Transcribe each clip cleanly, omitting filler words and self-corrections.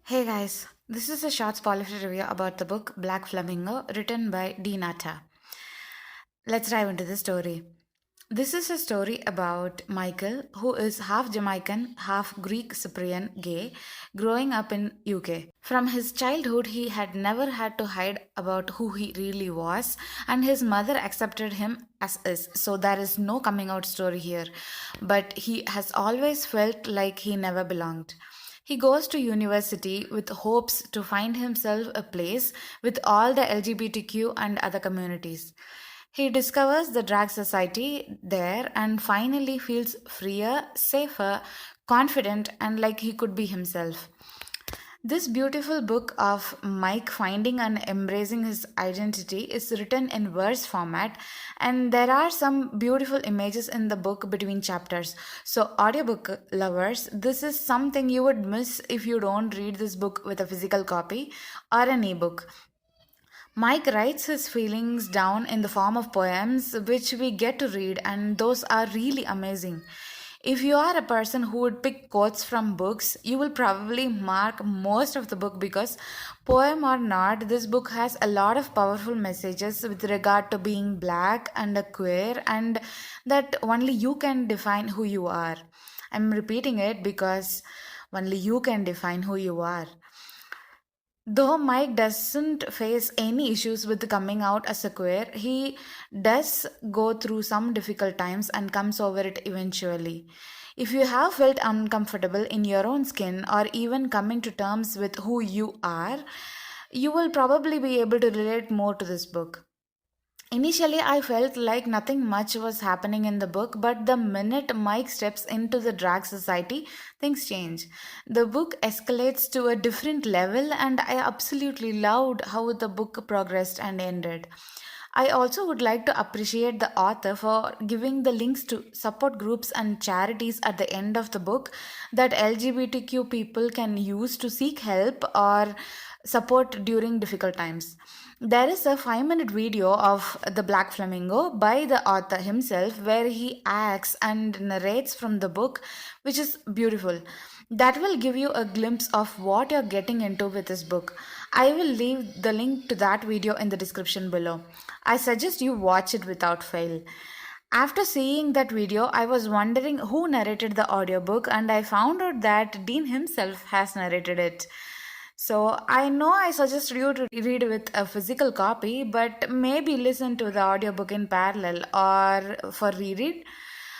Hey guys, this is a short spoiler review about the book Black Flamingo written by Dean Atta. Let's dive into the story. This is a story about Michael, who is half Jamaican, half Greek Cyprian gay, growing up in UK. From his childhood, he had never had to hide about who he really was, and his mother accepted him as is. So there is no coming out story here. But he has always felt like he never belonged. He goes to university with hopes to find himself a place with all the LGBTQ and other communities. He discovers the drag society there and finally feels freer, safer, confident, and like he could be himself. This beautiful book of Mike finding and embracing his identity is written in verse format, and there are some beautiful images in the book between chapters. So, audiobook lovers, this is something you would miss if you don't read this book with a physical copy or an ebook. Mike writes his feelings down in the form of poems, which we get to read, and those are really amazing. If you are a person who would pick quotes from books, you will probably mark most of the book because, poem or not, this book has a lot of powerful messages with regard to being black and a queer, and that only you can define who you are. I'm repeating it because only you can define who you are. Though Mike doesn't face any issues with coming out as a queer, he does go through some difficult times and comes over it eventually. If you have felt uncomfortable in your own skin or even coming to terms with who you are, you will probably be able to relate more to this book. Initially, I felt like nothing much was happening in the book, but the minute Mike steps into the drag society, things change. The book escalates to a different level, and I absolutely loved how the book progressed and ended. I also would like to appreciate the author for giving the links to support groups and charities at the end of the book that LGBTQ people can use to seek help or support during difficult times. There is a 5-minute video of The Black Flamingo by the author himself where he acts and narrates from the book, which is beautiful. That will give you a glimpse of what you're getting into with this book. I will leave the link to that video in the description below. I suggest you watch it without fail. After seeing that video, I was wondering who narrated the audiobook, and I found out that Dean himself has narrated it. So I know I suggest you to read with a physical copy, but maybe listen to the audiobook in parallel or for reread.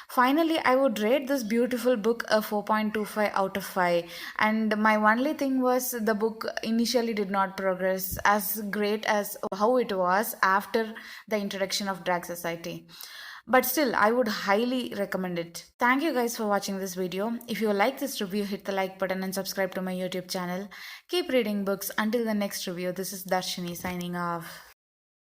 Finally, I would rate this beautiful book a 4.25 out of 5. And my only thing was the book initially did not progress as great as how it was after the introduction of Drag Society. But still, I would highly recommend it. Thank you guys for watching this video. If you like this review, hit the like button and subscribe to my YouTube channel. Keep reading books. Until the next review, this is Darshini signing off.